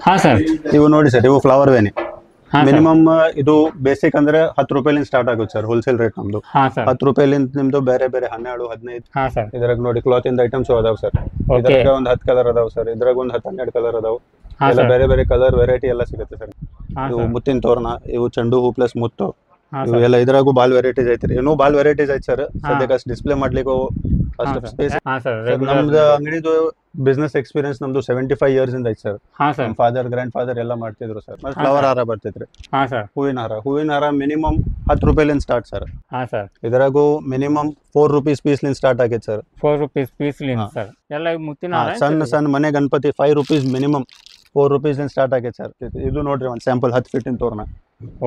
ಹಾಂ ಸರ್. ಇವು ನೋಡಿ ಸರ್, ಇವು ಫ್ಲವರ್ ವೇನಿ. ಹಾಂ ಸರ್. ಮಿನಿಮಮ್ ಇದು ಬೇಸಿಕ್ ಅಂದ್ರೆ 10 ರೂಪಾಯಿಲಿಂದ ಸ್ಟಾರ್ಟ್ ಆಗುತ್ತೆ ಸರ್, ಹೋಲ್ಸೇಲ್ ರೇಟ್ ನಮ್ದು. ಹಾಂ ಸರ್. 10 ರೂಪಾಯಿಲಿಂದ ನಿಮ್ದು ಬೇರೆ ಬೇರೆ 12, 15. ಹಾಂ ಸರ್. ಇದ್ರಾಗ ನೋಡಿ ಕ್ಲಾತ್ ಇಂದ ಐಟಮ್ಸ್ ಅದಾವ ಸರ್. ಓಕೆ. ಇದ್ರಾಗ ಒಂದು 10 ಕಲರ್ ಅದಾವ ಸರ್, ಇದ್ರಾಗ ಒಂದು 10, 12 ಕಲರ್ ಅದಾವ. ಹಾಂ ಎಲ್ಲ ಸರ್. ಬೇರೆ ಬೇರೆ ಕಲರ್ ವೆರೈಟಿ ಎಲ್ಲ ಸಿಗುತ್ತೆ ಸರ್. ಹಾಂ ಇವು ಸರ್. ಮುತ್ತಿನ ತೋರಣ, ಇವು ಚೆಂಡು ಹೂ ಪ್ಲಸ್ ಮುತ್ತು, ಹಾಂ ಇವು ಸರ್. ಎಲ್ಲ ಇದ್ರಾಗೂ ಬಾಲ್ ವೆರೈಟೀಸ್ ಐತ್ರಿ. ಇನ್ನೂ ಬಾಲ್ ವೆರೈಟೀಸ್ ಐತಿ ಸರ್. ಸದ್ಯಕ್ಕೆ ಅಷ್ಟು ಡಿಸ್ಪ್ಲೇ ಮಾಡ್ಲಿಕ್ಕೆ ಅಷ್ಟು ಸ್ಪೇಸ್. ಹಾಂ ಸರ್. ನಮ್ದು ಅಂಗಡಿದು ಬಿಸ್ನೆಸ್ ಎಕ್ಸ್ಪೀರಿಯನ್ಸ್ ನಮ್ದು 75 ಇಯರ್ಸ್ ಇಂದ ಐತಿ ಸರ್. ಹಾಂ ಸರ್. ನಮ್ಮ ಫಾದರ್, ಗ್ರ್ಯಾಂಡ್ ಫಾದರ್ ಎಲ್ಲ ಮಾಡ್ತಿದ್ರು ಸರ್. ಮತ್ತೆ ಫ್ಲವರ್ ಹಾರ ಬರ್ತೈತ್ರಿ. ಹಾಂ ಸರ್. ಹೂವಿನ ಹಾರ ಮಿನಿಮಮ್ 10 ರೂಪಾಯಿಲಿಂದ ಸ್ಟಾರ್ಟ್ ಸರ್. ಹಾಂ ಸರ್. ಇದ್ರಾಗೂ ಮಿನಿಮಮ್ 4 ರೂಪೀಸ್ ಪೀಸ್ಲಿಂದ ಸ್ಟಾರ್ಟ್ ಆಗೈತೆ ಸರ್. 4 ರೂಪೀಸ್ ಪೀಸ್ಲಿಂದ ಸರ್. ಎಲ್ಲ ಈ ಮುತ್ತಿನ ಹಾರ ಸಣ್ಣ ಸಣ್ಣ ಮನೆ ಗಣಪತಿ 5 ರೂಪೀಸ್ ಮಿನಿಮಮ್ 4 ರೂಪೀಸ್ಲಿಂದ ಸ್ಟಾರ್ಟ್ ಆಗೈತೆ ಸರ್. ಇದು ನೋಡ್ರಿ ಒಂದು ಸ್ಯಾಂಪಲ್ 10 ಫೀಟಿನ ತೋರಣ.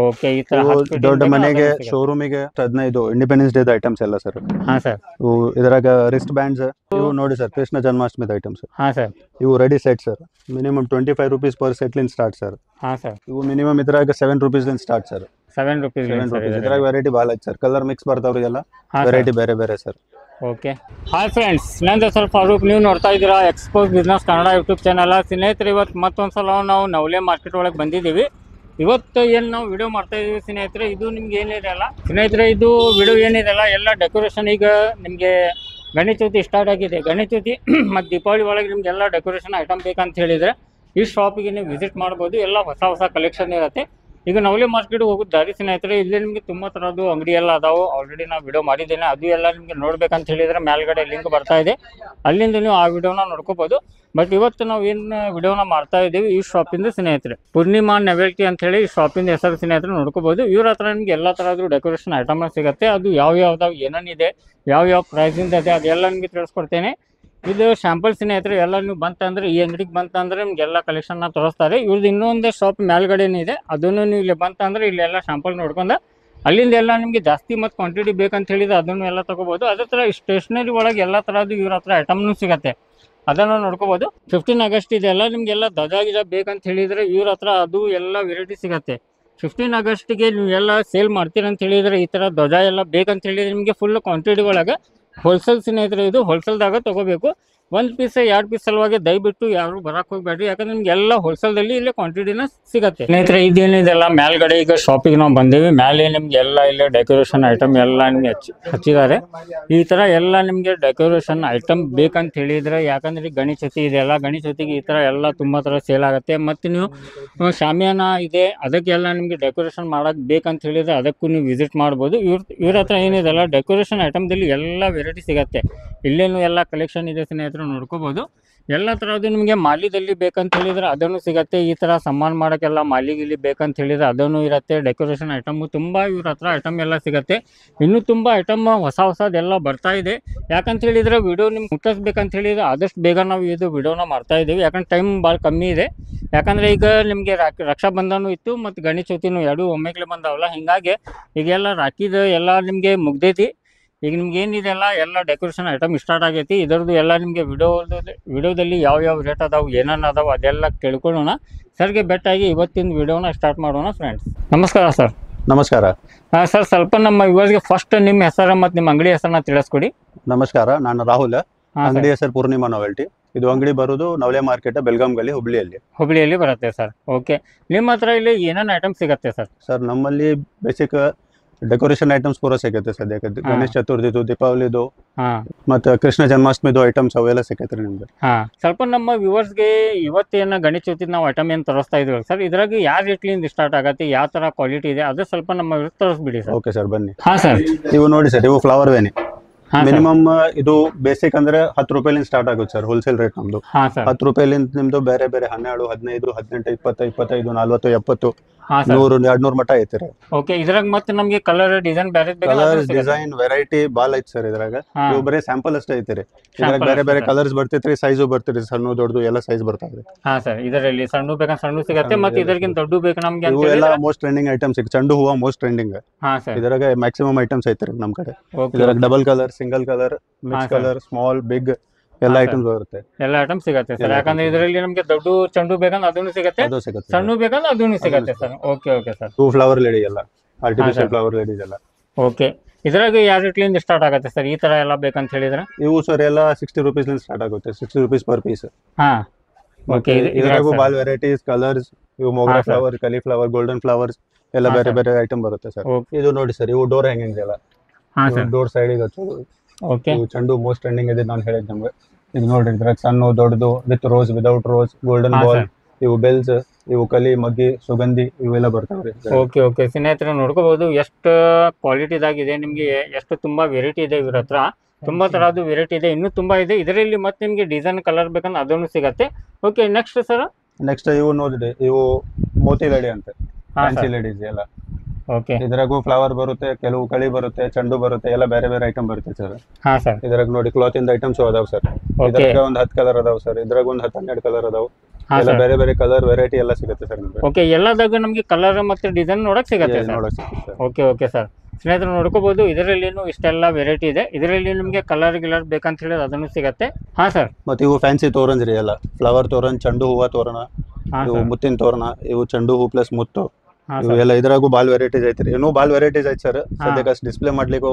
ಓಕೆ. ಈ ತರ ಇವು 10 feet ದೊಡ್ಡ ಇಂದ ಮನೆಗೆ ಅದೆಲ್ಲ ಸಿಗುತ್ತೆ. ಶೋರೂಮಿಗೆ 15 ಇಂಡಿಪೆಂಡೆನ್ಸ್ ಡೇ ಐಟಮ್ಸ್ ಎಲ್ಲ ಸರ್. ಹಾಂ ಸರ್. ಇವು ಇದ್ರಾಗ ರಿಸ್ಟ್ ಬ್ಯಾಂಡ್ಸ್ ಇವು ನೋಡಿ ಸರ್, ಕೃಷ್ಣ ಜನ್ಮಾಷ್ಟಮಿದ ಐಟಮ್ಸ್. ಹಾಂ ಸರ್. ಇವು ready set sir. Minimum 25 rupees per ಸೆಟ್ಲಿಂದ ಸ್ಟಾರ್ಟ್ ಸರ್. ಹಾಂ ಸರ್. ಇವು ಮಿನಿಮಮ್ ಇದ್ರಾಗ 7 ರೂಪೀಸ್ಲಿಂದ ಸ್ಟಾರ್ಟ್ ಸರ್. 7 rupees 7 rupees. ಇದ್ರಾಗ ವೆರೈಟಿ ಭಾಳ ಐತೆ ಸರ್. ಕಲರ್ ಮಿಕ್ಸ್ ಬರ್ತಾವ್ರಿ ಎಲ್ಲ. ಹಾಂ ವೆರೈಟಿ ಬೇರೆ ಬೇರೆ ಸರ್. ಓಕೆ. ಹಾಯ್ ಫ್ರೆಂಡ್ಸ್, ನಂದು ಸ್ವಲ್ಪ ಫಾರೂಕ್. ನೀವು ನೋಡ್ತಾ ಇದ್ದೀರಾ expose business Kannada YouTube channel. ಸ್ನೇಹಿತರೆ, ಇವತ್ತು ಮತ್ತೊಂದು ಸಲ ನಾವು ನವಲೆ ಮಾರ್ಕೆಟ್ ಒಳಗೆ ಬಂದಿದ್ದೀವಿ. ಇವತ್ತು ಏನು ನಾವು ವಿಡಿಯೋ ಮಾಡ್ತಾ ಇದ್ದೀವಿ ಸ್ನೇಹಿತರೆ, ಇದು ನಿಮ್ಗೆ ಏನಿದೆ ಅಲ್ಲ ಸ್ನೇಹಿತರೆ, ಇದು ವಿಡಿಯೋ ಏನಿದೆ ಅಲ್ಲ ಎಲ್ಲ ಡೆಕೋರೇಷನ್. ಈಗ ನಿಮಗೆ ಗಣೇಶ ಚೌತಿ ಸ್ಟಾರ್ಟ್ ಆಗಿದೆ. ಗಣೇಶ ಚೌತಿ ಮತ್ತು ದೀಪಾವಳಿ ಒಳಗೆ ನಿಮಗೆಲ್ಲ ಡೆಕೋರೇಷನ್ ಐಟಮ್ ಬೇಕಂತ ಹೇಳಿದರೆ ಈ ಶಾಪಿಗೆ ನೀವು ವಿಸಿಟ್ ಮಾಡ್ಬೋದು. ಎಲ್ಲ ಹೊಸ ಹೊಸ ಕಲೆಕ್ಷನ್ ಇರುತ್ತೆ. ಈಗ ನವಲೆ ಮಾರ್ಕೆಟ್ ಹೋಗೋದು ದಾರಿ ಸ್ನೇಹಿತರೆ, ಇಲ್ಲಿ ನಿಮಗೆ ತುಂಬ ಥರದ್ದು ಅಂಗಡಿ ಎಲ್ಲ ಅದಾವೆ. ಆಲ್ರೆಡಿ ನಾವು ವಿಡಿಯೋ ಮಾಡಿದ್ದೇನೆ. ಅದು ಎಲ್ಲ ನಿಮಗೆ ನೋಡ್ಬೇಕಂತ ಹೇಳಿದರೆ ಮೇಲ್ಗಡೆ ಲಿಂಕ್ ಬರ್ತಾ ಇದೆ, ಅಲ್ಲಿಂದ ನೀವು ಆ ವಿಡಿಯೋನ ನೋಡ್ಕೋಬೋದು. ಬಟ್ ಇವತ್ತು ನಾವು ಏನು ವಿಡಿಯೋನ ಮಾಡ್ತಾ ಇದ್ದೀವಿ ಈ ಶಾಪಿಂದ ಸ್ನೇಹಿತರೆ, ಪೂರ್ಣಿಮಾ ನೆವೆಲ್ಟಿ ಅಂತ ಹೇಳಿ ಈ ಶಾಪಿಂದ ಹೆಸರು ಸ್ನೇಹಿತರೆ ನೋಡ್ಕೋಬೋದು. ಇವ್ರ ಹತ್ರ ನಿಮಗೆ ಎಲ್ಲ ಥರದ್ದು ಡೆಕೋರೇಷನ್ ಐಟಮ್ ಸಿಗುತ್ತೆ. ಅದು ಯಾವ್ಯಾವ್ದಾವ್ ಏನೇನಿದೆ, ಯಾವ ಪ್ರೈಸಿಂದ ಇದೆ ಅದೆಲ್ಲ ನಿಮಗೆ ತಿಳಿಸ್ಕೊಡ್ತೇನೆ. ಇದು ಶಾಂಪಲ್ ಸ್ನೇಹಿತರೆ. ಎಲ್ಲ ನೀವು ಬಂತಂದ್ರೆ ಈ ಅಂಗಡಿಗೆ ಬಂತಂದ್ರೆ ನಿಮ್ಗೆ ಎಲ್ಲ ಕಲೆಕ್ಷನ್ನ ತೋರಿಸ್ತಾರೆ. ಇವ್ರದ್ದು ಇನ್ನೊಂದೇ ಶಾಪ್ ಮೇಲ್ಗಡೆನೇ ಇದೆ, ಅದನ್ನು ನೀವು ಇಲ್ಲಿ ಬಂತಂದ್ರೆ ಇಲ್ಲೆಲ್ಲ ಶಾಂಪಲ್ ನೋಡ್ಕೊಂಡು ಅಲ್ಲಿಂದ ಎಲ್ಲ ನಿಮಗೆ ಜಾಸ್ತಿ ಮತ್ತು ಕ್ವಾಂಟಿಟಿ ಬೇಕಂತ ಹೇಳಿದ್ರೆ ಅದನ್ನು ಎಲ್ಲ ತೊಗೋಬೋದು. ಅದೇ ಥರ ಸ್ಟೇಷ್ನರಿ ಒಳಗೆ ಎಲ್ಲ ಥರದ್ದು ಇವ್ರ ಹತ್ರ ಐಟಮ್ನು ಸಿಗುತ್ತೆ, ಅದನ್ನು ನೋಡ್ಕೋಬೋದು. 15 ಆಗಸ್ಟ್ ಇದೆಲ್ಲ ನಿಮಗೆಲ್ಲ ಧ್ವಜ ಬೇಕಂತ ಹೇಳಿದರೆ ಇವ್ರ ಹತ್ರ ಅದು ಎಲ್ಲ ವೆರೈಟಿ ಸಿಗುತ್ತೆ. 15 ಆಗಸ್ಟಿಗೆ ನೀವೆಲ್ಲ ಸೇಲ್ ಮಾಡ್ತೀರಂತ ಹೇಳಿದರೆ ಈ ಥರ ಧ್ವಜ ಎಲ್ಲ ಬೇಕಂತ ಹೇಳಿದರೆ ನಿಮಗೆ ಫುಲ್ ಕ್ವಾಂಟಿಟಿ ಒಳಗೆ ಹೋಲ್ಸೇಲ್ ಸ್ನೇಹಿತರೆ, ಇದು ಹೋಲ್ಸೇಲ್ದಾಗ ತೊಗೋಬೇಕು. 1 ಪೀಸ್ 2 ಪೀಸ್ ಸಲುವಾಗಿ ದಯವಿಟ್ಟು ಯಾರು ಬರಕ್ಕೆ ಹೋಗ್ಬೇಡ್ರಿ, ಯಾಕಂದ್ರೆ ನಿಮ್ಗೆ ಎಲ್ಲ ಹೋಲ್ಸೇಲ್ದಲ್ಲಿ ಇಲ್ಲಿ ಕ್ವಾಂಟಿಟಿನ ಸಿಗುತ್ತೆ ಸ್ನೇಹಿತರೆ. ಇದೇನಿದೆಲ್ಲ ಮೇಲ್ಗಡೆ ಈಗ ಶಾಪಿಗೆ ನಾವು ಬಂದೇವಿ. ಮೇಲೆ ನಿಮ್ಗೆ ಎಲ್ಲ ಇಲ್ಲೇ ಡೆಕೋರೇಷನ್ ಐಟಮ್ ಎಲ್ಲ ನಿಮ್ಗೆ ಹಚ್ಚಿದ್ದಾರೆ. ಈ ಥರ ಎಲ್ಲ ನಿಮಗೆ ಡೆಕೋರೇಷನ್ ಐಟಮ್ ಬೇಕಂತ ಹೇಳಿದರೆ, ಯಾಕಂದ್ರೆ ಗಣೇಶ ಚೌತಿ ಇದೆಯಲ್ಲ, ಗಣೇಶ ಚೌತಿಗೆ ಈ ಥರ ಎಲ್ಲ ತುಂಬ ಥರ ಸೇಲ್ ಆಗುತ್ತೆ. ಮತ್ತು ನೀವು ಶಾಮಿಯಾನ ಇದೆ, ಅದಕ್ಕೆಲ್ಲ ನಿಮಗೆ ಡೆಕೋರೇಷನ್ ಮಾಡೋಕ್ಕೆ ಬೇಕಂತ ಹೇಳಿದರೆ ಅದಕ್ಕೂ ನೀವು ವಿಸಿಟ್ ಮಾಡ್ಬೋದು. ಇವ್ರ ಹತ್ರ ಏನಿದೆಲ್ಲ ಡೆಕೋರೇಷನ್ ಐಟಮ್ದಲ್ಲಿ ಎಲ್ಲ ವೆರೈಟಿ ಸಿಗುತ್ತೆ. ಇಲ್ಲೇನು ಎಲ್ಲ ಕಲೆಕ್ಷನ್ ಇದೆ ಸ್ನೇಹಿತರೆ, ನೋಡ್ಕೋಬೋದು. ಎಲ್ಲ ಥರದ್ದು ನಿಮಗೆ ಮಾಲಿದಲ್ಲಿ ಬೇಕಂತ ಹೇಳಿದರೆ ಅದನ್ನು ಸಿಗುತ್ತೆ. ಈ ಥರ ಸಾಮಾನು ಮಾಡೋಕ್ಕೆಲ್ಲ ಮಾಲಿಗಿಲ್ಲಿ ಬೇಕಂತ ಹೇಳಿದರೆ ಅದನ್ನು ಇರುತ್ತೆ. ಡೆಕೋರೇಷನ್ ಐಟಮು ತುಂಬ ಇವ್ರ ಹತ್ರ ಐಟಮ್ ಎಲ್ಲ ಸಿಗುತ್ತೆ. ಇನ್ನೂ ತುಂಬ ಐಟಮ್ ಹೊಸದೆಲ್ಲ ಬರ್ತಾ ಇದೆ. ಯಾಕಂತ ಹೇಳಿದರೆ ವಿಡಿಯೋ ನಿಮ್ಗೆ ಮುಟ್ಟಿಸ್ಬೇಕಂತ ಹೇಳಿದರೆ ಆದಷ್ಟು ಬೇಗ ನಾವು ಇದು ವಿಡಿಯೋನ ಮಾಡ್ತಾ ಇದ್ದೀವಿ. ಯಾಕಂದ್ರೆ ಟೈಮ್ ಭಾಳ ಕಮ್ಮಿ ಇದೆ. ಯಾಕಂದರೆ ಈಗ ನಿಮಗೆ ರಕ್ಷಾಬಂಧನೂ ಇತ್ತು ಮತ್ತು ಗಣೇಶ ಚೌತಿನೂ ಎರಡೂ ಒಮ್ಮೆಗ್ಲೆ ಬಂದಾವಲ್ಲ, ಹೀಗಾಗಿ ಈಗೆಲ್ಲ ರಾಖಿದು ಎಲ್ಲ ನಿಮಗೆ ಮುಗ್ದೈತಿ. ಈಗ ನಿಮ್ಗೆ ಏನಿದೆ ಎಲ್ಲ ಡೆಕೋರೇಷನ್ ಐಟಮ್ ಸ್ಟಾರ್ಟ್ ಆಗೈತಿ. ಇದರದ್ದು ಎಲ್ಲ ನಿಮಗೆ ವಿಡಿಯೋದಲ್ಲಿ ಯಾವ ರೇಟ್ ಅದಾವೆ, ಏನೇನು ಅದಾವೆ ಅದೆಲ್ಲ ಕೇಳ್ಕೊಳ್ಳೋಣ. ಸರ್ಗೆ ಬೆಟ್ಟಾಗಿ ಇವತ್ತಿನ ವಿಡಿಯೋನ ಸ್ಟಾರ್ಟ್ ಮಾಡೋಣ ಫ್ರೆಂಡ್ಸ್. ನಮಸ್ಕಾರ ಸರ್. ನಮಸ್ಕಾರ. ಸರ್, ಸ್ವಲ್ಪ ನಮ್ಮ ಇವರಿಗೆ ಫಸ್ಟ್ ನಿಮ್ಮ ಹೆಸರು ಮತ್ತು ನಿಮ್ಮ ಅಂಗಡಿ ಹೆಸರನ್ನ ತಿಳಿಸ್ಕೊಡಿ. ನಮಸ್ಕಾರ, ನಾನು ರಾಹುಲ್. ಅಂಗಡಿ ಹೆಸರು ಪೂರ್ಣಿಮಾ ನಾವೆಲ್ಟಿ. ಇದು ಅಂಗಡಿ ಬರೋದು ನವಲೆ ಮಾರ್ಕೆಟ್, ಬೆಳಗಾಂ ಗಲ್ಲಿ, ಹುಬ್ಳಿಯಲ್ಲಿ ಬರುತ್ತೆ ಸರ್. ಓಕೆ. ನಿಮ್ಮ ಹತ್ರ ಇಲ್ಲಿ ಏನೇನು ಐಟಮ್ ಸಿಗುತ್ತೆ ಸರ್? ಸರ್, ನಮ್ಮಲ್ಲಿ ಬೇಸಿಕ್ ಡೆಕೋರೇಷನ್ ಐಟಮ್ಸ್ ಪೂರ ಸಿಗುತ್ತೆ ಸದ್ಯಕ್ಕೆ. ಗಣೇಶ ಚತುರ್ಥಿದು, ದೀಪಾವಳಿದು ಮತ್ತು ಕೃಷ್ಣ ಜನ್ಮಾಷ್ಟಮಿದು ಐಟಮ್ಸ್ ಅವೆಲ್ಲ ಸಿಕ್ಕೈತೆ ರೀ ನಿಮ್ಗೆ. ಸ್ವಲ್ಪ ನಮ್ಮ ವ್ಯೂವರ್ಸ್ಗೆ ಇವತ್ತೇನು ಗಣೇಶ ಚೌತಿ ನಾವು ಐಟಮ್ ಏನು ತೋರಿಸ್ತಾ ಇದ್ದೀವಿ ಸರ್, ಇದ್ರಾಗ ಯಾವ ರೇಟ್ಲಿಂದ ಸ್ಟಾರ್ಟ್ ಆಗುತ್ತೆ, ಯಾವ ಥರ ಕ್ವಾಲಿಟಿ ಇದೆ ಅದು ಸ್ವಲ್ಪ ನಮ್ಮ ತೋರಿಸ್ಬಿಡಿ ಸರ್. ಓಕೆ ಸರ್, ಬನ್ನಿ. ಸರ್. ಇವು ನೋಡಿ ಸರ್, ಇವು ಫ್ಲವರ್ ವೇನಿ. ಮಿನಿಮಮ್ ಇದು ಬೇಸಿಕ್ ಅಂದ್ರೆ 10 ರೂಪಾಯಿಲಿಂದ ಸ್ಟಾರ್ಟ್ ಆಗುತ್ತೆ ಸರ್, ಹೋಲ್ಸೇಲ್ ರೇಟ್ ನಮ್ದು. 10 ರೂಪಾಯಿಲಿಂದ ನಿಮ್ದು ಬೇರೆ ಬೇರೆ 12, 15, 18, 20, 25, 40, 70, 100, 200 ಮಟ್ಟ ಐತೆ ರೀ. ಓಕೆ. ಇದ್ರಾಗ ಮತ್ತೆ ನಮಗೆ ಕಲರ್ ಡಿಸೈನ್ ಬೇರೆ ಕಲರ್ ಡಿಸೈನ್ ವೆರೈಟಿ ಬಾಲ್ ಐತಿ ಸರ್. ಇದ್ರಾಗ ಇವು ಬರೀ ಸ್ಯಾಂಪಲ್ ಅಷ್ಟೇ ಐತೆ ರೀ. ಇದ್ರಾಗ ಬೇರೆ ಬೇರೆ ಕಲರ್ಸ್ ಬರ್ತೈತ್ರಿ, ಸೈಜು ಬರ್ತೀರಿ, ಸಣ್ಣ ದೊಡ್ಡದು ಎಲ್ಲ ಸೈಜ್ ಬರ್ತಾವ್ರಿ. ಸರ್, ಇದರಲ್ಲಿ ಸಣ್ಣ ಬೇಕಂದ್ರೆ ಸಣ್ಣ ಸಿಗುತ್ತೆ, ಮತ್ತೆ ಇದಕ್ಕಿಂತ ದೊಡ್ಡ ಬೇಕು ನಮ್ಗೆ. ಇವು ಎಲ್ಲ ಮೋಸ್ಟ್ ಟ್ರೆಂಡಿಂಗ್ ಐಟಮ್ಸ್. ಚೆಂಡು ಹೂವ ಮೋಸ್ಟ್ ಟ್ರೆಂಡಿಂಗ್. ಇದ್ರಾಗ ಮ್ಯಾಕ್ಸಿಮಮ್ ಐಟಮ್ಸ್ ಐತೆ ರೀ ನಮ್ ಕಡೆ. ಇದ್ರಾಗ double colour, single colour, mix colour, small, big ಎಲ್ಲ ಐಟಮ್ಸ್ ಬರುತ್ತೆ. ಎಲ್ಲ ಐಟಮ್ ಸಿಗುತ್ತೆ ಸರ್. ಯಾಕಂದ್ರೆ ಇದರಲ್ಲಿ ನಮಗೆ ದೊಡ್ಡ ಚೆಂಡು ಬೇಕಂದ್ರೆ ಅದನ್ನು ಸಿಗುತ್ತೆ, ಸಣ್ಣ ಬೇಕಂದ್ರೆ ಅದನ್ನು ಸಿಗುತ್ತೆ sir. Okay sir. Two flower lady ಎಲ್ಲ, ಆರ್ಟಿಫಿಷಿಯಲ್ ಫ್ಲವರ್ ಲೇಡೀಸ್ ಎಲ್ಲ. ಓಕೆ. ಇದ್ರಾಗ ಯಾವ ರೇಟ್ಲಿಂದ ಸ್ಟಾರ್ಟ್ ಆಗುತ್ತೆ ಸರ್ ಈ ತರ ಎಲ್ಲ ಬೇಕಂತ ಹೇಳಿದ್ರೆ? ಇವು ಸರ್ ಎಲ್ಲ 60 ರೂಪೀಸ್ಲಿಂದ ಸ್ಟಾರ್ಟ್ ಆಗುತ್ತೆ. 60 ರೂಪೀಸ್ ಪರ್ ಪೀಸ್. ಓಕೆ ಇದ್ರಾಗೂ ಬಾಲ್ ವೆರೈಟೀಸ್ ಕಲರ್ಸ್ ಇವು ಮೋಗ್ರಾ ಹಾ, sir. Flower cauliflower golden flowers ಎಲ್ಲ ಹಾ, ಬೇರೆ sir. ಬೇರೆ ಐಟಮ್ ಬರುತ್ತೆ ಸರ್. ಓಕೆ ಇದು ನೋಡಿ ಸರ್, ಇವು ಡೋರ್ ಹ್ಯಾಂಗಿಂಗ್ ಎಲ್ಲ, ಹಾ ಸರ್ ಡೋರ್ ಸೈಡಿಗೆ ಹಚ್ಚೋದು. ಓಕೆ ಇವು ಚೆಂಡು ಮೋಸ್ಟ್ ಟ್ರೆಂಡಿಂಗ್ ಇದೆ ನಾನು ಹೇಳಿದ್ ನಮ್ಗೆ. ಇದು ನೋಡ್ರಿ ಇದ್ರಾಗ ಸಣ್ಣ ದೊಡ್ಡದು with rose without rose golden ಹಾ, ಬಾಲ್, sir. ಇವು ಬೆಲ್ಸ್, ಇವು ಕಲಿ ಮಗ್ಗಿ ಸುಗಂಧಿ ಇವೆಲ್ಲ ಬರ್ತಾವ್ರಿ. ಓಕೆ ಓಕೆ ಸ್ನೇಹಿತರೆ ನೋಡ್ಕೋಬಹುದು ಎಷ್ಟು ಕ್ವಾಲಿಟಿದಾಗಿದೆ, ನಿಮಗೆ ಎಷ್ಟು ತುಂಬಾ ವೆರೈಟಿ ಇದೆ ಇವ್ರ ಹತ್ರ. ತುಂಬಾ ತರಹದ್ದು ವೆರೈಟಿ ಇದೆ, ಇನ್ನೂ ತುಂಬಾ ಇದೆ ಇದರಲ್ಲಿ. ಮತ್ತೆ ನಿಮಗೆ ಡಿಸೈನ್ ಕಲರ್ ಬೇಕಂದ್ರೆ ಅದನ್ನು ಸಿಗತ್ತೆ. Okay next sir. ನೆಕ್ಸ್ಟ್ ಇವು ನೋಡಿದೆ, ಇವು ಮೋತಿ ಲಡಿ ಅಂತ ಹಾ, ಫ್ಯಾನ್ಸಿ sir. ಲೇಡೀಸ್ ಎಲ್ಲ. ಓಕೆ ಇದ್ರಾಗೂ ಫ್ಲವರ್ ಬರುತ್ತೆ, ಕೆಲವು ಕಳಿ ಬರುತ್ತೆ, ಚೆಂಡು ಬರುತ್ತೆ, ಎಲ್ಲ ಬೇರೆ ಬೇರೆ ಐಟಮ್ ಬರುತ್ತೆ ಸರ್. ಹಾ ಸರ್ ಇದ್ರಾಗ ನೋಡಿ ಕ್ಲಾತ್ ಇಂದ ಐಟಮ್ಸ್ ಅದಾವ ಸರ್. ಓಕೆ ಇದ್ರಾಗ ಒಂದ್ 10 ಕಲರ್ ಅದಾವ ಸರ್, ಇದ್ರಾಗ ಒಂದ್ 12 ಕಲರ್ ಅದಾವ. ಹಾ ಎಲ್ಲ ಸರ್ ಬೇರೆ ಬೇರೆ ಕಲರ್ ವೆರೈಟಿ ಎಲ್ಲ ಸಿಗುತ್ತೆ ಸರ್ ನಿಮ್ಗೆ. ಓಕೆ ಎಲ್ಲದಾಗ ನಮಗೆ ಕಲರ್ ಮತ್ತೆ ಡಿಸೈನ್ ನೋಡಕ್ ಸಿಗತ್ತೆ ಸರ್. ನೋಡಕ್ ಸಿಗುತ್ತೆ ಸರ್. ಓಕೆ ಓಕೆ ಸರ್ ಸ್ನೇಹಿತರು ನೋಡ್ಕೋಬಹುದು, ಇದರಲ್ಲಿನೂ ಇಷ್ಟೆಲ್ಲ ವೆರೈಟಿ ಇದೆ. ಇದರಲ್ಲಿ ನಿಮಗೆ ಕಲರ್ ಗಿಲರ್ ಬೇಕಂತ ಹೇಳಿದ್ರೆ ಅದನ್ನು ಸಿಗತ್ತೆ. ಹಾ ಸರ್ ಮತ್ತೆ ಇವು ಫ್ಯಾನ್ಸಿ ತೋರಣ ರೀ, ಎಲ್ಲ ಫ್ಲವರ್ ತೋರಣ, ಚೆಂಡು ಹೂವ ತೋರಣ, ಹಾ ಇವು ಸರ್ ಮುತ್ತಿನ ತೋರಣ, ಇವು ಚೆಂಡು ಹೂ ಪ್ಲಸ್ ಮುತ್ತು, ಹಾ ಇವು ಸರ್ ಎಲ್ಲ. ಇದ್ರಾಗೂ ಬಾಲ್ ವೆರೈಟೀಸ್ ಐತ್ರಿ, ಇನ್ನೂ ಬಾಲ್ ವೆರೈಟೀಸ್ ಐತಿ ಸರ್. ಹಾ. ಸದ್ಯಕ್ಕೆ ಅಷ್ಟು ಡಿಸ್ಪ್ಲೇ ಮಾಡ್ಲಿಕ್ಕೆ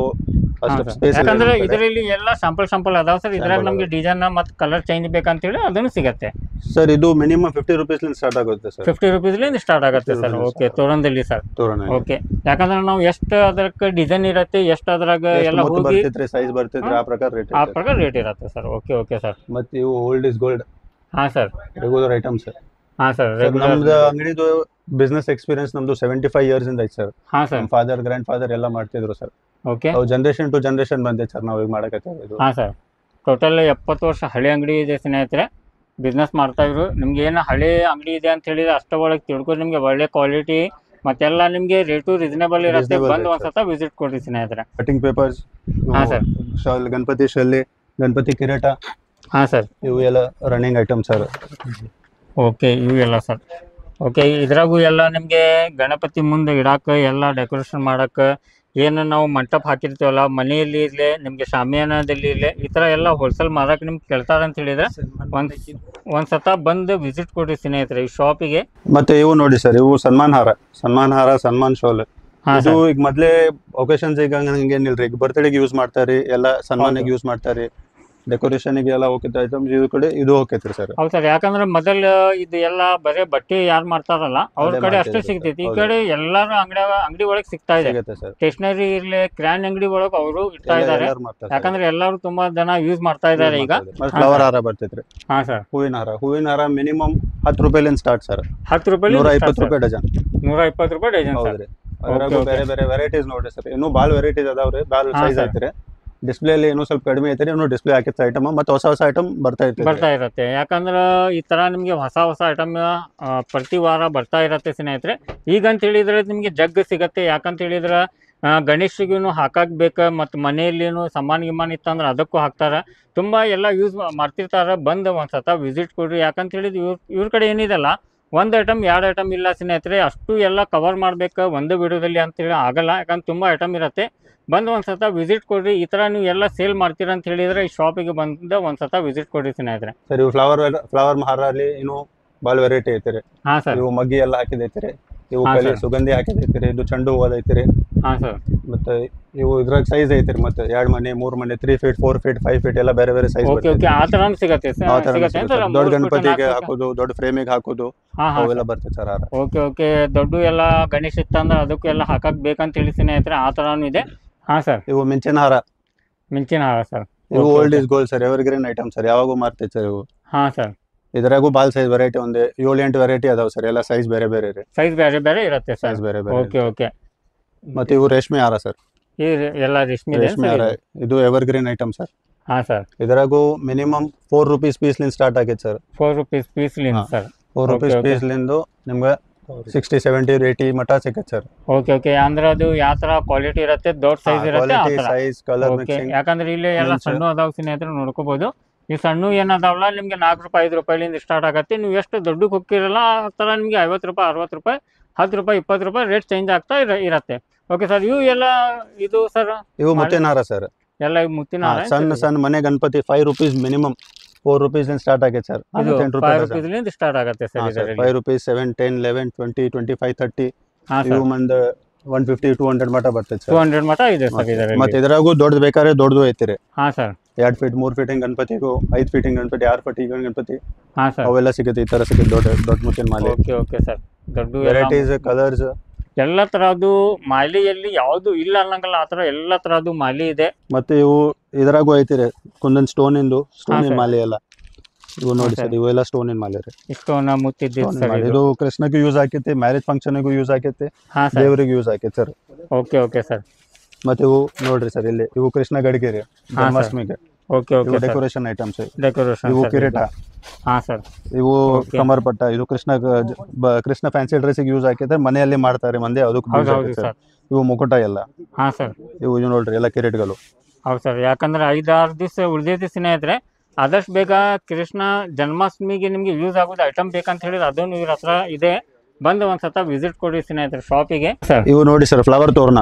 ಹಾ ಅಷ್ಟು ಸರ್. ಸ್ಪೇಸ್ ಯಾಕಂದ್ರೆ ಇದರಲ್ಲಿ ಎಲ್ಲ ಸ್ಯಾಂಪಲ್ ಅದಾವ ಸರ್. ಇದ್ರಾಗ Sample ನಮಗೆ ಡಿಸೈನ್ ಮತ್ತೆ ಕಲರ್ ಚೇಂಜ್ ಬೇಕಂತ ಹೇಳಿ ಅದನ್ನು ಸಿಗತ್ತೆ. ಸರ್. ಇದು ಮಿನಿಮಮ್ 50 ರುಪೀಸ್ ಸ್ಟಾರ್ಟ್ ಆಗುತ್ತೆ ಸರ್. 50 ರುಪೀಸ್ಲಿಂದ ಸ್ಟಾರ್ಟ್ ಆಗುತ್ತೆ 50 ಸರ್. rupees ಓಕೆ ತೋರಣದಲ್ಲಿ ಸರ್. ತೋರಣ ಓಕೆ ಯಾಕಂದ್ರೆ ನಾವು ಎಷ್ಟು ಅದಕ್ಕೆ ಡಿಸೈನ್ ಇರತ್ತೆ, ಎಷ್ಟು ಅದ್ರಾಗ ಎಲ್ಲ ಹೋಗಿ ಬರ್ತಿದ್ರಿ, ಸೈಜ್ ಬರ್ತಿದ್ರಿ, ಆ ಪ್ರಕಾರ ರೇಟ್. ಆ ಪ್ರಕಾರ ರೇಟ್ ಇರತ್ತೆ ಸರ್. Okay okay sir. ಮತ್ತೆ ಇವು ಓಲ್ಡ್ ಇಸ್ ಗೋಲ್ಡ್ ಹಾ ಸರ್ ರೆಗ್ಯುಲರ್ ಐಟಮ್ ಸರ್. ಹಾ ಸರ್ ನಮ್ದು ಅಂಗಡಿದು ಬಿಸ್ನೆಸ್ ಎಕ್ಸ್ಪೀರಿಯನ್ಸ್ ನಮ್ದು 75 ಇಯರ್ಸ್ ಇಂದ ಐತೆ ಸರ್. ಹಾ ಸರ್ ನಮ್ಮ ಫಾದರ್ ಗ್ರ್ಯಾಂಡ್ ಫಾದರ್ ಎಲ್ಲ ಮಾಡ್ತಿದ್ರು ಸರ್. ಓಕೆ ಅವು ಜನರೇಷನ್ ಟು ಜನರೇಷನ್ ಬಂದೆ ಸರ್, ನಾವು ಈಗ ಮಾಡಕತ್ತೀವಿ. ಹಾ ಸರ್ ಟೋಟಲ್ 70 ವರ್ಷ ಹಳೆ ಅಂಗಡಿ ಇದೆ ಸ್ನೇಹಿತರೆ. ಬಿಸ್ನೆಸ್ ಮಾಡ್ತಾ ಇದ್ರು. ನಿಮ್ಗೆ ಏನು ಹಳೆ ಅಂಗಡಿ ಇದೆ ಅಂತ ಹೇಳಿದ್ರೆ ಅಷ್ಟ ಒಳಗೆ ತಿಳ್ಕೊಂಡು ನಿಮಗೆ ಒಳ್ಳೆ ಕ್ವಾಲಿಟಿ ಮತ್ತೆಲ್ಲ ನಿಮಗೆ ರೇಟು ರೀಸನೇಬಲ್ ಇರುತ್ತೆ. Reasonable ಬಂದು rate, ಒಂದ್ಸತ ವಿಸಿಟ್ ಕೊಡ್ರಿ ಸ್ನೇಹಿತರೆ. ಕಟಿಂಗ್ ಪೇಪರ್ಸ್, ಹಾ ಸರ್ ಗಣಪತಿ ಶಲ್ಲಿ, ಗಣಪತಿ ಕಿರೀಟ, ಹಾ ಸರ್ ಇವು ಎಲ್ಲ ರನ್ನಿಂಗ್ ಐಟಮ್ ಸರ್. ಓಕೆ ಇವು ಎಲ್ಲ ಸರ್. ಓಕೆ ಇದ್ರಾಗೂ ಎಲ್ಲ ನಿಮಗೆ ಗಣಪತಿ ಮುಂದೆ ಇಡಾಕ ಎಲ್ಲ ಡೆಕೋರೇಷನ್ ಮಾಡಕ್ಕೆ ಏನು ನಾವು ಮಂಟಪ ಹಾಕಿರ್ತೀವಲ್ಲ, ಮನೆಯಲ್ಲಿ ಇರಲಿ ನಿಮಗೆ ಶಾಮಿಯಾನದಲ್ಲಿ ಇರಲಿ, ಈ ಥರ ಎಲ್ಲ ಹೋಲ್ಸೇಲ್ ಮಾರಕ್ಕೆ ನಿಮ್ಗೆ ಕೇಳ್ತಾರೆ ಅಂತ ಹೇಳಿದ್ರೆ ಒಂದ್ಸತ ಬಂದು ವಿಸಿಟ್ ಕೊಡ್ರಿ ಸ್ನೇಹಿತರೆ ಈ ಶಾಪಿಗೆ. ಮತ್ತೆ ಇವು ನೋಡಿ ಸರ್, ಇವು ಸನ್ಮಾನ್ ಹಾರ, ಸನ್ಮಾನ್ ಶೋಲ್. ಹಾ ಇದು ಸರ್ ಈಗ ಮೊದ್ಲೇ ಒಕೇಶನ್ಸ್ ಈಗ ಹಂಗೇನಿಲ್ರಿ, ಈಗ ಬರ್ತ್ಡೇಗೆ ಯೂಸ್ ಮಾಡ್ತಾರಿ, ಎಲ್ಲ ಸನ್ಮಾನಿಗೆ ಯೂಸ್ ಮಾಡ್ತಾರಿ, ಡೆಕೋರೇಷನ್ಗೆ ಎಲ್ಲ ಹೋಗ್ತೈತೆ ಐಟಮ್ಸ್. ಇದು ಕಡೆ ಇದು ಹೋಗ್ತೈತ್ರಿ ಸರ್. ಹೌದು ಸರ್. ಯಾಕಂದ್ರೆ ಮೊದಲು ಇದು ಎಲ್ಲ ಬರೀ ಬಟ್ಟೆ ಯಾರು ಮಾಡ್ತಾರಲ್ಲ ಅವ್ರ ಅದೇ ಕಡೆ ಅಷ್ಟೇ ಮಾಡ್ತಿದ್ರು ಸಿಗ್ತೈತಿ. ಈ ಹೌದು. ಕಡೆ ಎಲ್ಲಾರು ಅಂಗಡಿ ಒಳಗೆ ಸಿಗ್ತಾ ಇದೆ. ಸಿಗುತ್ತೆ ಸರ್. ಸ್ಟೇಷನರಿ ಇರ್ಲಿ ಕಿರಾಣಿ ಅಂಗಡಿ ಒಳಗೆ ಅವರು ಇಡ್ತಾ ಇದ್ದಾರೆ. ಎಲ್ಲರೂ ಮಾಡ್ತಾರೆ ಸರ್. ಯಾಕಂದ್ರೆ ಎಲ್ಲರೂ ತುಂಬಾ ಜನ ಯೂಸ್ ಮಾಡ್ತಾ ಇದ್ದಾರೆ ಈಗ. ಮತ್ತೆ ಫ್ಲವರ್ ಹಾರ ಬರ್ತೈತ್ರಿ, ಹಾ ಸರ್ ಹೂವಿನ ಹಾರ ಮಿನಿಮಮ್ 10 ರೂಪಾಯಿಲಿಂದ ಸ್ಟಾರ್ಟ್ ಸರ್. 10 ರೂಪಾಯಿ 120 ರೂಪಾಯಿ ಡಜನ್. 120 ರೂಪಾಯಿ ಡಜನ್ ಸರ್. ಹೌದ್ರಿ. ಅದ್ರಾಗೂ ಬೇರೆ ಬೇರೆ ವೆರೈಟೀಸ್ ನೋಡ್ರಿ ಸರ್, ಇನ್ನೂ ಬಾಲ್ ವೆರೈಟೀಸ್ ಅದಾವ್ರಿ, ಬಾಲ್ ಹಾ, ಸೈಜ್ sir. ಐತ್ರಿ. ಡಿಸ್ಪ್ಲೇ ಅಲ್ಲಿ ಇನ್ನೂ ಸ್ವಲ್ಪ ಕಡಿಮೆ ಐತ್ರಿ, ಇನ್ನೂ ಡಿಸ್ಪ್ಲೇ ಹಾಕಿತ್ತು ಐಟಮ್, ಮತ್ತೆ ಹೊಸ ಐಟಮ್ ಬರ್ತಾ ಇರತ್ತೆ. ಯಾಕಂದ್ರೆ ಈ ತರ ನಿಮ್ಗೆ ಹೊಸ ಐಟಮ್ ಪ್ರತಿ ವಾರ ಬರ್ತಾ ಇರತ್ತೆ ಸ್ನೇಹಿತರೆ. ಈಗ ಅಂತ ಹೇಳಿದ್ರೆ ನಿಮ್ಗೆ ಜಗ್ ಸಿಗತ್ತೆ. ಯಾಕಂತ ಹೇಳಿದ್ರೆ ಗಣೇಶಿಗೂ ಹಾಕಕ್ ಬೇಕ, ಮತ್ತು ಮನೆಯಲ್ಲಿನು ಗಿಮಾನ್ ಇತ್ತಂದ್ರೆ ಅದಕ್ಕೂ ಹಾಕ್ತಾರ. ತುಂಬಾ ಎಲ್ಲ ಯೂಸ್ ಮಾಡ್ತಿರ್ತಾರ. ಬಂದು ಒಂದ್ಸತ ವಿಸಿಟ್ ಕೊಡ್ರಿ. ಯಾಕಂತ ಹೇಳಿದ್ರೆ ಇವ್ರ ಕಡೆ ಏನಿದೆಲ್ಲ ಒಂದು ಐಟಮ್ 2 ಐಟಮ್ ಇಲ್ಲ ಸ್ನೇಹಿತರೆ, ಅಷ್ಟು ಎಲ್ಲ ಕವರ್ ಮಾಡ್ಬೇಕು ಒಂದು ವಿಡಿಯೋದಲ್ಲಿ ಅಂತೇಳಿ ಆಗಲ್ಲ. ಯಾಕಂದ್ರೆ ತುಂಬಾ ಐಟಮ್ ಇರತ್ತೆ. ಬಂದು ಒಂದ್ಸತ ವಿಸಿಟ್ ಕೊಡ್ರಿ. ಈ ತರ ನೀವು ಎಲ್ಲ ಸೇಲ್ ಮಾಡ್ತೀರಾ ಅಂತ ಹೇಳಿದ್ರೆ ಈ ಶಾಪಿಗೆ ಬಂದು ಒಂದ್ಸತ ವಿಸಿಟ್ ಕೊಡ್ರಿ ಸ್ನೇಹಿತರೆ. ಸರ್. ಇವು ಫ್ಲವರ್ ಹಾರ ಅಲ್ಲಿ ಇನ್ನೂ ಬಾಲ್ ವೆರೈಟಿ ಐತ್ರಿ. ಹಾ ಸರ್ ಇವು ಮಗ್ಗಿ ಎಲ್ಲ ಹಾಕಿದೈತ್ರಿ, ಇವು ಹಾ, ಕಲಿ sir. ಸುಗಂಧಿ ಹಾಕಿದೈತ್ರಿ, ಇದು ಚೆಂಡು ಹೂವದ ಐತ್ರಿ. ಹಾ ಸರ್ ಮತ್ತೆ ಇವು ಇದ್ರಾಗ ಸೈಜ್ ಐತ್ರಿ, ಮತ್ತೆ 2 ಮನೆ 3 ಮನೆ 3 ಫೀಟ್ 4 ಫೀಟ್ 5 ಫೀಟ್ ಎಲ್ಲ ಬೇರೆ ಬೇರೆ ಸೈಜ್ ಓಕೆ ಓಕೆ ಆ ಥರನೂ ಸಿಗತ್ತೆ ಸರ್. ಸಿಗತ್ತೆ ಅಂತ ದೊಡ್ಡ ಗಣಪತಿಗೆ ಹಾಕೋದು, ದೊಡ್ಡ ಫ್ರೇಮಿಗೆ ಹಾಕೋದು, ಹಾ ಹಾ ಅವೆಲ್ಲ ಬರ್ತೈತೆ ಸರ್ ಹಾರ. ಓಕೆ ಓಕೆ ದೊಡ್ಡ ಎಲ್ಲ ಗಣೇಶ ಇತ್ತಂದ್ರೆ ಅದಕ್ಕೂ ಎಲ್ಲ ಹಾಕಕ್ ಬೇಕಂತ ಹೇಳಿ ಸ್ನೇಹಿತರೆ ಆ ಥರನೂ ಇದೆ. ಹಾ ಸರ್ ಇವು ಮಿಂಚಿನ ಹಾರ, ಮಿಂಚಿನ ಹಾರ ಸರ್. ಇವು old is gold sir, ever green item sir, ಯಾವಾಗೂ ಮಾರ್ತೈತೆ ಸರ್ ಇವು. ಹಾ ಸರ್ ಇದ್ರಾಗೂ ಬಾಲ್ ಸೈಜ್ ವೆರೈಟಿ ಒಂದು 7-8 ವೆರೈಟಿ ಅದಾವ ಸರ್, ಎಲ್ಲ ಸೈಜ್ ಬೇರೆ ಬೇರೆ ರೀ, ಸೈಜ್ ಬೇರೆ ಬೇರೆ ಇರುತ್ತೆ ಸರ್. ಸೈಜ್ ಬೇರೆ ಬೇರೆ. ಓಕೆ ಓಕೆ ಮತ್ತೆ ಇವು ರೇಷ್ಮೆ ಹಾರ ಸರ್, ಈ ಎಲ್ಲ ರೇಷ್ಮೆ ರೇಷ್ಮೆ ಹಾರ, ಇದು ಎವರ್ ಗ್ರೀನ್ ಐಟಮ್ ಸರ್. ಹಾ ಸರ್ ಇದ್ರಾಗೂ ಮಿನಿಮಮ್ 4 ರೂಪೀಸ್ ಪೀಸ್ಲಿಂದ ಸ್ಟಾರ್ಟ್ ಆಗೈತೆ ಸರ್. 4 ರೂಪೀಸ್ ಪೀಸ್ಲಿಂದ ಸರ್. 4 ರೂಪೀಸ್ ಪೀಸ್ಲಿಂದ ನಿಮ್ಗೆ 60, 70, 80 ಮಟ ಸಿಗತ್ತೆ ಸರ್. ಓಕೆ ಓಕೆ ಅಂದ್ರೆ ಅದು ಯಾವ ತರ ಕ್ವಾಲಿಟಿ ಇರುತ್ತೆ, ದೊಡ್ಡ ಸೈಜ್ ಇರುತ್ತೆ ಆ ಥರ. Size colour okay mixing. ಯಾಕಂದ್ರೆ ಇಲ್ಲಿ ಎಲ್ಲ ಸಣ್ಣ ಅದಾವ ಸ್ನೇಹಿತರೆ ನೋಡ್ಕೋಬಹುದು. ಈ ಸಣ್ಣ ಏನದಾವಲ್ಲ ನಿಮ್ಗೆ 4 ರೂಪಾಯಿ 5 ರೂಪಾಯಿಲಿಂದ ಸ್ಟಾರ್ಟ್ ಆಗತ್ತೆ. ನೀವು ಎಷ್ಟು ದೊಡ್ಡಕ್ಕೆ ಹೋಗ್ತಿರಲ್ಲ ಆ ಥರ ನಿಮಗೆ 50 ರೂಪಾಯಿ 60 ರೂಪಾಯಿ 10 ರೂಪಾಯಿ 20 ರೂಪಾಯಿ ರೇಟ್ ಚೇಂಜ್ ಆಗ್ತಾ ಇರತ್ತೆ. ಓಕೆ ಸರ್ ಇವು ಎಲ್ಲ ಇದು ಸರ್ ಇವು ಮುತ್ತಿನ ಹಾರ ಸರ್, ಎಲ್ಲ ಮುತ್ತಿನ ಹಾರ ಸಣ್ಣ ಮನೆ Ganapati 5 rupees minimum 4 rupees start ಆಗೈತೆ ಸರ್. 5 ರೂಪಾಯಿಲಿಂದ ಸ್ಟಾರ್ಟ್ ಆಗತ್ತೆ ಸರ್ ಇದರಲ್ಲಿ. 5 ರೂಪೀಸ್ 7, 10, 11, 20, 25, 30 ಹಾ ಇವು ಸರ್ ಮಂದ್ 150, 200 ಮಟ ಬರ್ತೈತೆ ಸರ್. 200 ಮಟ ಇದೆ ಸರ್ ಇದರಲ್ಲಿ. ಮತ್ತೆ ಇದ್ರಾಗೂ ದೊಡ್ಡದು ಬೇಕಾದ್ರೆ ದೊಡ್ಡದು ಐತಿರಿ. ಹಾ ಸರ್ 2 ಫೀಟ್ 3 ಫೀಟಿಂಗ್ ಗಣಪತಿಗೂ 5 ಫೀಟಿಂಗ್ ಗಣಪತಿ 6 ಫೀಟಿಂಗ್ ಗಣಪತಿ ಹಾಂ ಸರ್. ಅವೆಲ್ಲ ಸಿಗುತ್ತೆ. ಈ ತರ ಸಿಗುತ್ತೆ ದೊಡ್ಡ ಮುತ್ತಿನ ಮಾಲೆ. Okay okay sir. ದೊಡ್ಡ ವೆರೈಟೀಸ್ ಕಲರ್ಸ್ ಎಲ್ಲ ತರಹದ್ದು ಮಾಲೆಯಲ್ಲಿ ಯಾವುದು ಇಲ್ಲ ಅನ್ನಂಗಲ್ಲ, ಆ ಥರ ಎಲ್ಲ ತರಹದ್ದು ಮಾಲೆ ಇದೆ. ಮತ್ತೆ ಇವು ಇದ್ರಾಗೂ ಐತಿರಿ ಕುಂದನ್ ಸ್ಟೋನಿಂದು ಮಾಲೆ ಎಲ್ಲ. ಇವು ನೋಡಿ ಸರ್, ಇವೆಲ್ಲ ಸ್ಟೋನಿನ ಮಾಲೆ ರೀ. ಸ್ಟೋನ್ ಮುತ್ತಿದ್ದು ಸರ್. ಇದು ಕೃಷ್ಣಗೂ ಯೂಸ್ ಆಕೈತಿ, ಮ್ಯಾರೇಜ್ ಫಂಕ್ಷನ್ಗೂ ಯೂಸ್ ಆಕೈತಿ, ದೇವರಿಗೆ ಯೂಸ್ ಆಕೈತಿ ಸರ್. Okay okay sir. ಮತ್ತೆ ಇವು ನೋಡ್ರಿ ಸರ್, ಇಲ್ಲಿ ಇವು ಕೃಷ್ಣ ಗಡಿಗೆ ರೀ ಜನ್ಮಾಷ್ಟಮಿಗೆ. Okay okay. Decoration items. Decoration. ಇವು ಕಿರೀಟ. ಹಾಂ ಸರ್. ಇವು ಕಮರ್ ಪಟ್ಟ. ಇದು ಕೃಷ್ಣ ಫ್ಯಾನ್ಸಿ ಡ್ರೆಸ್ಸಿಗೆ ಯೂಸ್ ಆಕೈತೆ, ಮನೆಯಲ್ಲಿ ಮಾಡ್ತಾರೆ ಮಂದಿ, ಅದಕ್ಕೆ ಸರ್. ಇವು ಮುಕುಟ ಎಲ್ಲ. ಹಾಂ ಸರ್. ಇವು ನೋಡ್ರಿ ಎಲ್ಲ ಕಿರೀಟಗಳು. ಹೌದು ಸರ್. ಯಾಕಂದ್ರೆ 5-6 ದಿವಸ ಉಳಿದೈತಿ ಸ್ನೇಹಿತರೆ, ಆದಷ್ಟು ಬೇಗ ಕೃಷ್ಣ ಜನ್ಮಾಷ್ಟಮಿಗೆ ನಿಮಗೆ ಯೂಸ್ ಆಗೋದು ಐಟಮ್ ಬೇಕಂತ ಹೇಳಿದ್ರೆ ಅದನ್ನು ಇವ್ರ ಹತ್ರ ಇದೆ. ಬಂದು ಒಂದ್ಸತ ವಿಸಿಟ್ ಕೊಡಿ ಸ್ನೇಹಿತರೆ ಶಾಪಿಗೆ. ಇವು ನೋಡಿ ಸರ್, ಫ್ಲವರ್ ತೋರಣ.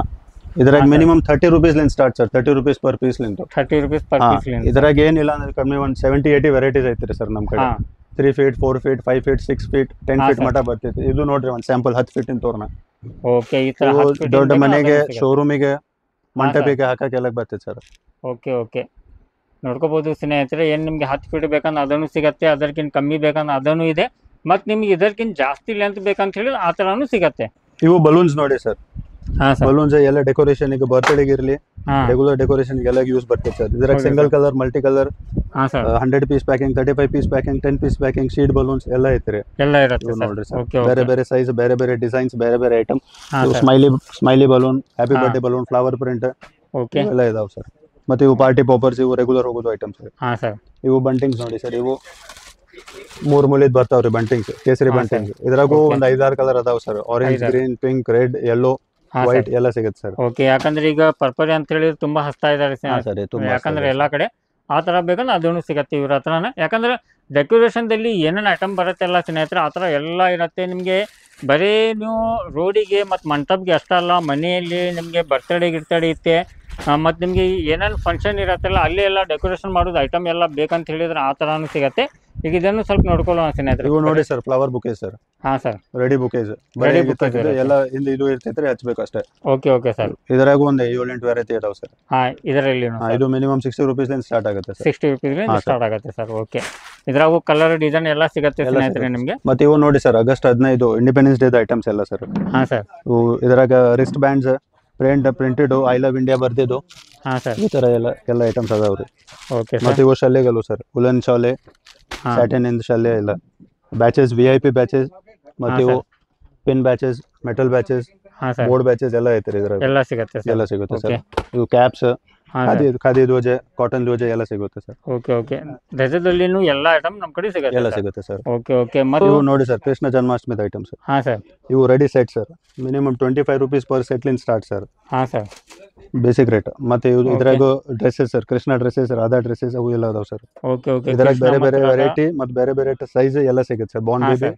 ಇದ್ರಾಗ ಮಿನಿಮಮ್ 30 ರೂಪೀಸ್ ಲಿಂದ start sir. 30 rupees per piece ಲಿಂದ. 30 ರೂಪೀಸ್ ಪರ್ ಪೀಸ್ ಲಿಂದ. ಇದ್ರಾಗ ಏನಿಲ್ಲ ಅಂದ್ರೆ ಕಮ್ಮಿ ಒಂದು 70-80 ವೆರೈಟೀಸ್ ಐತ್ರಿ ಸರ್ ನಮ್ಮ ಕಡೆ. 3 feet 4 feet 5 feet 6 feet 10 feet ಮಟ ಬರ್ತೈತಿ. ಇದು ನೋಡ್ರಿ ಒಂದು ಸ್ಯಾಂಪಲ್ 10 ಫೀಟಿನ ತೋರಣ. ಓಕೆ. ಈ ತರ ದೊಡ್ಡ ಮನೆಗೆ, ಶೋರೂಮಿಗೆ, ಮಂಟಪಕ್ಕೆ ಹಾಕಕ್ಕೆಲ್ಲ ಬರ್ತೈತಿ ಸರ್. Okay okay. ನೋಡ್ಕೋಬಹುದು ಸ್ನೇಹಿತರೆ, ಏನು ನಿಮಗೆ 10 ಫೀಟ್ ಬೇಕಂದ್ರೆ ಅದನ್ನು ಸಿಗತ್ತೆ, ಅದಕ್ಕಿಂತ ಕಮ್ಮಿ ಬೇಕಂದ್ರೆ ಅದನ್ನು ಇದೆ, ಮತ್ತು ನಿಮ್ಗೆ ಇದಕ್ಕಿಂತ ಜಾಸ್ತಿ ಲೆಂತ್ ಬೇಕಂತ ಹೇಳಿದ್ರೆ ಆ ಥರನೂ ಸಿಗತ್ತೆ. ಇವು ಬಲೂನ್ಸ್ ನೋಡಿ ಸರ್. ಬಲೂನ್ಸ್ ಎಲ್ಲ ಡೆಕೋರೇಷನ್, ಈಗ ಬರ್ತ್ಡೇಗೆ ಇರಲಿ, ರೆಗ್ಯುಲರ್ ಡೆಕೋರೇಷನ್ ಎಲ್ಲ ಯೂಸ್ ಬರ್ತೈತೆ ಸರ್. ಇದ್ರಾಗ single colour, multi colour, 100 piece packing, 35 piece packing, 10 piece packing, sheet balloons ಎಲ್ಲ ಐತ್ರಿ. ಎಲ್ಲ ಇರುತ್ತೆ ನೋಡ್ರಿ ಸರ್. ಬೇರೆ ಬೇರೆ ಸೈಜ್, ಬೇರೆ ಬೇರೆ ಡಿಸೈನ್ಸ್, ಬೇರೆ ಬೇರೆ item. Smiley balloon, happy birthday balloon, flower print ಎಲ್ಲ ಇದಾವೆ ಸರ್. ಮತ್ತೆ ಇವು ಪಾರ್ಟಿ ಪಾಪರ್ಸ್, ಇವು ರೆಗ್ಯುಲರ್ ಹೋಗೋದು ಐಟಮ್ಸ್. ಇವು ಬಂಟಿಂಗ್ಸ್ ನೋಡಿ ಸರ್. ಇವು 3 ಮೂಲಿದ್ ಬರ್ತಾವ್ರಿ ಬಂಟಿಂಗ್ಸ್, ಕೇಸರಿ ಬಂಟಿಂಗ್ಸ್. ಇದ್ರಾಗೂ ಒಂದು 5-6 ಕಲರ್ ಅದಾವ sir. Orange, green, pink, red, yellow, white ಎಲ್ಲ ಸಿಗುತ್ತೆ ಸರ್. ಓಕೆ. ಯಾಕಂದ್ರೆ ಈಗ ಪರ್ಪಲ್ ಅಂತ ಹೇಳಿದ್ರೆ ತುಂಬಾ ಹಸ್ತಾ ಇದಾರೆ, ಯಾಕಂದ್ರೆ ಎಲ್ಲಾ ಕಡೆ ಆ ತರ ಬೇಕಂದ್ರೆ ಅದನ್ನು ಸಿಗತ್ತೆ ಇವ್ರ ಹತ್ರನ. ಯಾಕಂದ್ರೆ ಡೆಕೋರೇಷನ್ ದಲ್ಲಿ ಏನೇನು ಐಟಮ್ ಬರುತ್ತೆಲ್ಲ ಸ್ನೇಹಿತರೆ ಆ ಥರ ಎಲ್ಲ ಇರುತ್ತೆ ನಿಮಗೆ. ಬರೀ ನೀವು ರೋಡಿಗೆ ಮತ್ತು ಮಂಟಪಗೆ ಅಷ್ಟಲ್ಲ, ಮನೆಯಲ್ಲಿ ನಿಮಗೆ ಬರ್ತಡೇ ಗಿರ್ತಡೇ ಇತ್ತೆ, ಮತ್ತು ನಿಮಗೆ ಏನೇನು ಫಂಕ್ಷನ್ ಇರತ್ತಲ್ಲ ಅಲ್ಲಿ ಎಲ್ಲ ಡೆಕೋರೇಷನ್ ಮಾಡೋದು ಐಟಮ್ ಎಲ್ಲ ಬೇಕಂತ ಹೇಳಿದ್ರೆ ಆ ಥರನೂ ಸಿಗತ್ತೆ. ಈಗ ಇದನ್ನು ಸ್ವಲ್ಪ ನೋಡ್ಕೊಳ್ಳೋಣ ಸ್ನೇಹಿತರೆ. ಇವು ನೋಡಿ ಸರ್, ಫ್ಲವರ್ ಬುಕೇಸ್ ಸರ್. ಹಾಂ ಸರ್. ರೆಡಿ ಬುಕೇಸ್ ಎಲ್ಲ ಹಿಂದೆ ಇದು ಇರ್ತೈತ್ರಿ, ಹಚ್ಬೇಕು ಅಷ್ಟೇ. Okay okay sir. ಇದರಾಗೂ ಒಂದು 7-8 ವೆರೈಟಿ ಇದಾವೆ ಸರ್. ಹಾಂ, ಇದರಲ್ಲಿ ಇದು ಮಿನಿಮಮ್ 60 ರೂಪೀಸ್ಲಿಂದ ಸ್ಟಾರ್ಟ್ ಆಗುತ್ತೆ ಸರ್. 60 ರೂಪೀಸ್ಲಿಂದ ಸ್ಟಾರ್ಟ್ ಆಗುತ್ತೆ ಸರ್. ಓಕೆ. ಇದ್ರಾಗೂ ಕಲರ್ ಡಿಸೈನ್ ಎಲ್ಲ ಸಿಗುತ್ತೆ ಸ್ನೇಹಿತರೆ ನಿಮಗೆ. ಮತ್ತೆ ಇವು ನೋಡಿ ಸರ್, ಆಗಸ್ಟ್ 15 ಇಂಡಿಪೆಂಡೆನ್ಸ್ ಡೇದ ಐಟಮ್ಸ್ ಎಲ್ಲ ಸರ್. ಹಾಂ ಸರ್. ಇವು ಇದ್ರಾಗ wrist bands, printed, I love India ಬರ್ದಿದ್ದು. ಹಾಂ ಸರ್. ಈ ಥರ ಎಲ್ಲ ಐಟಮ್ಸ್ ಅದಾವ್ರಿ. ಓಕೆ. ಮತ್ತೆ ಇವು ಶಾಲೆಗಳು ಸರ್, ಉಲನ್ ಶಾಲೆ, ಸ್ಯಾಟಿನ್ ಇಂದ ಶಾಲೆ ಎಲ್ಲ. ಬ್ಯಾಚಸ್, VIP ಬ್ಯಾಚಸ್, ಮತ್ತೆ ಇವು pin batches, metal batches, board batches ಎಲ್ಲ ಐತ್ರಿ ಇದ್ರಾಗ. ಎಲ್ಲ ಸಿಗುತ್ತೆ ಸರ್. ಇವು ಕ್ಯಾಪ್ಸ್, ಖಾದಿ ಧ್ವಜ, ಕಾಟನ್ ಧ್ವಜ ಎಲ್ಲ ಸಿಗುತ್ತೆ ಸರ್. Okay okay. ಧ್ವಜದಲ್ಲಿನೂ ಎಲ್ಲ ಐಟಮ್ ನಮ್ಮ ಕಡೆ ಸಿಗುತ್ತೆ. ಎಲ್ಲ ಸಿಗುತ್ತೆ ಸರ್. Okay okay. ಮತ್ತೆ ಇವು ನೋಡಿ ಸರ್, ಕೃಷ್ಣ ಜನ್ಮಾಷ್ಟಮಿದ ಐಟಮ್ ಸರ್. ಹಾಂ ಸರ್. ಇವು ready set sir. Minimum 25 rupees per ಸೆಟ್ಲಿಂದ ಸ್ಟಾರ್ಟ್ ಸರ್. ಹಾಂ ಸರ್. Basic rate. ಮತ್ತೆ ಇದ್ರಾಗ dresses sir, Krishna dresses, Radha dresses ಅವು ಎಲ್ಲ ಅದಾವ ಸರ್. Okay okay. ಇದ್ರಾಗ ಬೇರೆ ಬೇರೆ ವೆರೈಟಿ ಮತ್ತು ಬೇರೆ ಬೇರೆ ಸೈಜ್ ಎಲ್ಲ ಸಿಗುತ್ತೆ ಸರ್. ಬಾಂಡ್ ಬೇಬಿ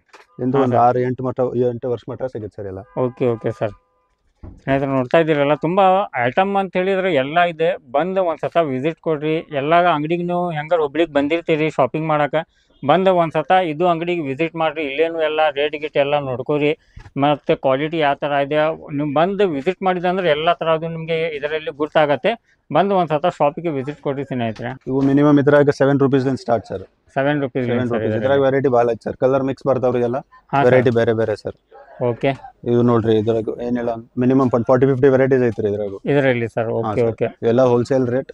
ಇಂದ ಒಂದು 6-8 ವರ್ಷ ಮಟ್ಟ ಸಿಗುತ್ತೆ ಸರ್ ಎಲ್ಲ. Okay okay sir. ಸ್ನೇಹಿತರೆ ನೋಡ್ತಾ ಇದ್ದೀರಲ್ಲ, ತುಂಬ ಐಟಮ್ ಅಂತ ಹೇಳಿದ್ರೆ ಎಲ್ಲ ಇದೆ. ಬಂದು ಒಂದು ಸತ ವಿಸಿಟ್ ಕೊಡ್ರಿ. ಎಲ್ಲ ಅಂಗಡಿಗೆ ನೀವು ಹೆಂಗಾರು ಒಬ್ಳಿಗೆ ಬಂದಿರ್ತೀರಿ ಶಾಪಿಂಗ್ ಮಾಡೋಕೆ, ಬಂದು ಒಂದು ಸತ ಇದು ಅಂಗಡಿಗೆ ವಿಸಿಟ್ ಮಾಡಿರಿ. ಇಲ್ಲೇನು ಎಲ್ಲ ರೇಟ್ ಗಿಟ್ ಎಲ್ಲ ನೋಡ್ಕೊರಿ, ಮತ್ತು ಕ್ವಾಲಿಟಿ ಯಾವ ಥರ ಇದೆ ನೀವು ಬಂದು ವಿಸಿಟ್ ಮಾಡಿದಂದ್ರೆ ಎಲ್ಲ ಥರದ್ದು ನಿಮಗೆ ಇದರಲ್ಲಿ ಗೊತ್ತಾಗತ್ತೆ. ಬಂದು ಒಂದು ಸತ ಶಾಪಿಗೆ ವಿಸಿಟ್ ಕೊಡ್ರಿ ಸ್ನೇಹಿತರೆ. ಇವು ಮಿನಿಮಮ್ ಇದ್ರಾಗ 7 ರೂಪೀಸ್ಲಿಂದ ಸ್ಟಾರ್ಟ್ ಸರ್. 7 ರೂಪೀಸ್. ಇದ್ರಾಗ ವೆರೈಟಿ ಭಾಳ ಐತೆ ಸರ್. ಕಲರ್ ಮಿಕ್ಸ್ ಬರ್ತಾವ್ರಿ ಎಲ್ಲ, ವೆರೈಟಿ ಬೇರೆ ಬೇರೆ ಸರ್. ಓಕೆ. ಇದು ನೋಡ್ರಿ, ಇದ್ರಾಗ ಏನಿಲ್ಲ ಮಿನಿಮಮ್ 40-50 ವೆರೈಟೀಸ್ ಐತ್ರಿ ಇದ್ರಾಗ ಇದರಲ್ಲಿ ಸರ್. Okay okay. ಎಲ್ಲ wholesale rate,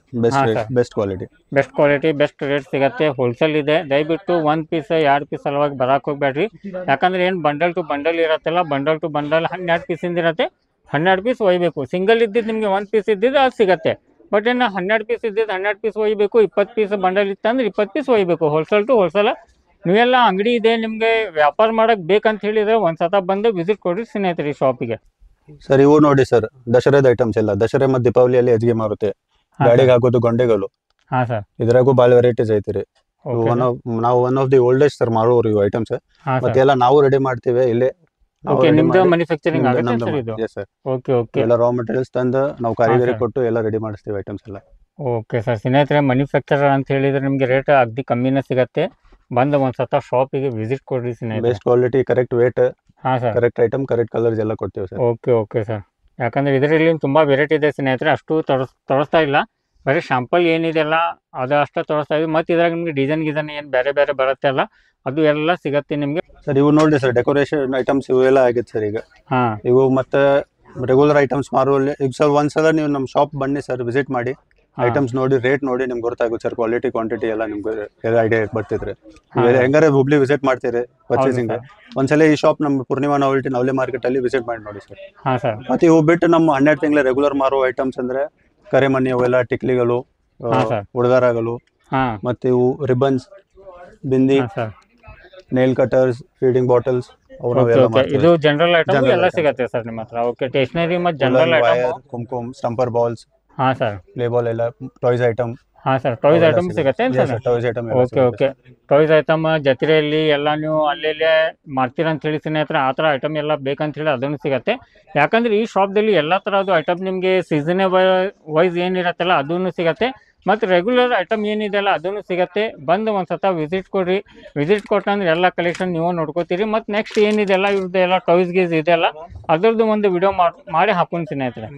best quality, best rate ಸಿಗತ್ತೆ. ಹೋಲ್ಸೇಲ್ ಇದೆ. ದಯವಿಟ್ಟು 1 ಪೀಸ್ 2 ಪೀಸ್ ಸಲುವಾಗಿ ಬರಕ್ಕೆ ಹೋಗ್ಬೇಡ್ರಿ. ಯಾಕಂದ್ರೆ ಏನು ಬಂಡಲ್ ಟು ಬಂಡಲ್ ಇರತ್ತಲ್ಲ, ಬಂಡಲ್ ಟು ಬಂಡಲ್ 12 ಪೀಸಿಂದ ಇರತ್ತೆ. 12 ಪೀಸ್ ಒಯ್ಬೇಕು. ಸಿಂಗಲ್ ಇದ್ದಿದ್ದು ನಿಮಗೆ 1 ಪೀಸ್ ಇದ್ದಿದ್ದು ಅದು ಸಿಗತ್ತೆ. ಬಟ್ ಏನು 12 ಪೀಸ್ ಇದ್ದಿದ್ದು 12 ಪೀಸ್ ಒಯ್ಬೇಕು. 20 ಪೀಸ್ ಬಂಡಲ್ ಇತ್ತಂದ್ರೆ 20 ಪೀಸ್ ಒಯ್ಬೇಕು. Wholesale to wholesale. ನೀವೆಲ್ಲ ಅಂಗಡಿ ಇದೆ, ನಿಮಗೆ ವ್ಯಾಪಾರ ಮಾಡಕ್ಕೆ ಬೇಕಂತ ಹೇಳಿದ್ರೆ ಒಂದು ಸತ ಬಂದು ವಿಸಿಟ್ ಕೊಡ್ರಿ ಸ್ನೇಹಿತರೆ ಶಾಪಿಗೆ. ಸರ್ ಇವು ನೋಡಿ ಸರ್, ದಸರಾದ ಐಟಮ್ಸ್ ಎಲ್ಲ. ದಸರಾ ಮತ್ತು ದೀಪಾವಳಿಯಲ್ಲಿ ಹೆಜ್ಗೆ ಮಾರುತ್ತೆ, ಗಾಡಿಗೆ ಹಾಕೋದು ಗೊಂಡೆಗಳು. ಹಾಂ ಸರ್. ಇದ್ರಾಗೂ ಭಾಳ ವೆರೈಟೀಸ್ ಐತ್ರಿ. ನಾವು one of the oldest sir ಮಾರೋರು ಇವು ಐಟಮ್ಸ್. ಮತ್ತೆ ಎಲ್ಲ ನಾವು ರೆಡಿ ಮಾಡ್ತೀವಿ ಇಲ್ಲೇ. ನಿಮ್ದು ಮ್ಯಾನುಫ್ಯಾಕ್ಚರಿಂಗ್ ಆಗುತ್ತೆ ಸರ್ ಇದು? ಸರ್. Okay okay. ಎಲ್ಲ ರಾ ಮೆಟೀರಿಯಲ್ಸ್ ತಂದು ನಾವು ಕಾರಿಗರಿಗೆ ಕೊಟ್ಟು ಎಲ್ಲ ರೆಡಿ ಮಾಡಿಸ್ತೀವಿ ಐಟಮ್ಸ್ ಎಲ್ಲ. Okay sir. ಸ್ನೇಹಿತರೆ ಮ್ಯಾನುಫ್ಯಾಕ್ಚರರ್ ಅಂತ ಹೇಳಿದ್ರೆ ನಿಮಗೆ ರೇಟ್ ಅಗ್ದಿ ಕಮ್ಮಿನೇ ಸಿಗತ್ತೆ. ಬಂದು ಒಂದು ಸತ ಶಾಪಿಗೆ ವಿಸಿಟ್ ಕೊಡ್ರಿ ಸ್ನೇಹಿತರೆ. ಬೆಸ್ಟ್ ಕ್ವಾಲಿಟಿ, ಕರೆಕ್ಟ್ ವೇಟ್, ಹಾಂ sir, correct item, correct colours ಎಲ್ಲ ಕೊಡ್ತೀವಿ ಸರ್. Okay okay sir. ಯಾಕಂದರೆ ಇದರಲ್ಲಿ ತುಂಬ ವೆರೈಟಿ ಇದೆ ಸ್ನೇಹಿತರೆ, ಅಷ್ಟು ತೋರಿಸ್ತಾ ಇಲ್ಲ. ಬರೀ ಶಾಂಪಲ್ ಏನಿದೆಲ್ಲ ಅದು ಅಷ್ಟೇ ತೋರಿಸ್ತಾ ಇದ್ವಿ. ಮತ್ತು ಇದ್ರಾಗ ನಿಮಗೆ ಡಿಸೈನ್ ಏನು ಬೇರೆ ಬೇರೆ ಬರುತ್ತೆ ಅಲ್ಲ, ಅದು ಎಲ್ಲ ಸಿಗತ್ತೆ ನಿಮಗೆ. ಸರ್ ಇವು ನೋಡಿ ಸರ್, ಡೆಕೋರೇಷನ್ ಐಟಮ್ಸ್ ಇವೆಲ್ಲ ಆಗೈತೆ ಸರ್ ಈಗ. ಇವು ಮತ್ತೆ ರೆಗ್ಯುಲರ್ ಐಟಮ್ಸ್ ಮಾರುವಲ್ಲಿ ಈಗ ಸರ್ ಒಂದ್ಸಲ ನೀವು ನಮ್ಮ ಶಾಪ್ ಬನ್ನಿ ಸರ್, ವಿಸಿಟ್ ಮಾಡಿ, ಐಟಮ್ಸ್ ನೋಡಿ, ರೇಟ್ ನೋಡಿ, ನಿಮ್ಗೆ ಗೊತ್ತಾಗುತ್ತೆ ಸರ್. ಕ್ವಾಲಿಟಿ ಕ್ವಾಂಟಿಟಿ ಎಲ್ಲ ನಿಮ್ಗೆ ಐಡಿಯಾ ಬರ್ತಿದ್ರೆ ಹೆಂಗಾರೆ ಹುಬ್ಳಿ ವಿಸಿಟ್ ಮಾಡ್ತೀರಿ ಪರ್ಚೇಸಿಂಗ್, ಒಂದ್ಸಲ ಈ ಶಾಪ್ ನಮ್ಮ ಪೂರ್ಣಿಮಾ ನಾವೆಲ್ಟಿ ನವಲೆ ಮಾರ್ಕೆಟ್ ಅಲ್ಲಿ ವಿಸಿಟ್ ಮಾಡಿ ನೋಡಿ ಸರ್. ಮತ್ತೆ ಇವು ಬಿಟ್ಟು ನಮ್ಮ 12 ತಿಂಗಳ ರೆಗ್ಯುಲರ್ ಮಾರೋ ಐಟಮ್ಸ್ ಅಂದ್ರೆ ಕರೆಮಣಿ, ಅವೆಲ್ಲ ಟಿಕ್ಲಿಗಳು, ಉಡುಗಾರಗಳು, ಮತ್ತೆ ಇವು ribbons, bindi, nail cutters, feeding bottles, ಇದು ಜನರಲ್ ಐಟಮ್ ಎಲ್ಲ ಸಿಗುತ್ತೆ ಸರ್ ನಿಮ್ಮ ಹತ್ರ. ಓಕೆ, ಸ್ಟೇಷನರಿ ಮತ್ತು general item, kumkum, stumper balls, sir, play ball ಎಲ್ಲ, toys item. Sir, toys item ಸಿಗುತ್ತೆ sir. Toys item. Okay, toys item ಜತ್ರೆಯಲ್ಲಿ ಎಲ್ಲ ನೀವು ಅಲ್ಲೆಲ್ಲೇ ಮಾಡ್ತೀರ ಅಂತ ಹೇಳಿ ಸ್ನೇಹಿತರೆ, ಆ ಥರ ಐಟಮ್ ಎಲ್ಲ ಬೇಕಂತ ಹೇಳಿ ಅದನ್ನು ಸಿಗುತ್ತೆ. ಯಾಕಂದ್ರೆ ಈ ಶಾಪ್ದಲ್ಲಿ ಎಲ್ಲ ಥರದ್ದು ಐಟಮ್ ನಿಮಗೆ ಸೀಸನೇಬಲ್ ವೈಸ್ ಏನಿರತ್ತಲ್ಲ ಅದನ್ನು ಸಿಗುತ್ತೆ, ಮತ್ತು ರೆಗ್ಯುಲರ್ ಐಟಮ್ ಏನಿದೆಯಲ್ಲ ಅದನ್ನು ಸಿಗುತ್ತೆ. ಬಂದು ಒಂದು ಸತ ವಿಸಿಟ್ ಕೊಡ್ರಿ. ವಿಸಿಟ್ ಕೊಟ್ಟಂದ್ರೆ ಎಲ್ಲ ಕಲೆಕ್ಷನ್ ನೀವು ನೋಡ್ಕೋತೀರಿ. ಮತ್ತು ನೆಕ್ಸ್ಟ್ ಏನಿದೆಲ್ಲ ಇವ್ರದ್ದು ಎಲ್ಲ ಟಾಯ್ಸ್ ಗೀಸ್ ಇದೆಯಲ್ಲ ಅದರದ್ದು ಒಂದು ವಿಡಿಯೋ ಮಾಡಿ ಹಾಕೊಂಡು ಸ್ನೇಹಿತರೆ.